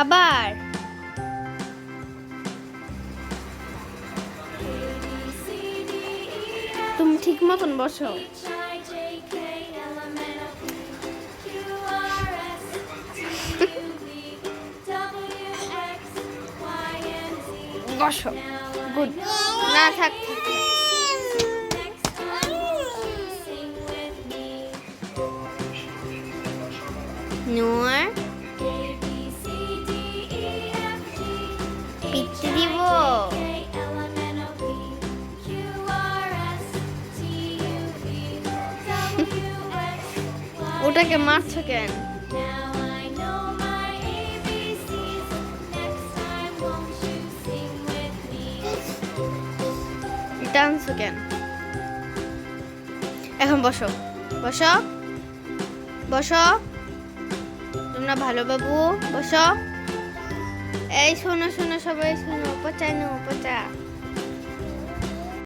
আবার তুমি ঠিক মতন বসো। বসো, গুড। না থাক, নোর পিচ্ছি দিব। ওটাকে মারছো কেন? টানছো কেন? এখন বসো, বসো, বসো। তোমরা ভালো বাবু, বসো। এই শোনো শোনো, সবাই শোনো, পচানো পচানো।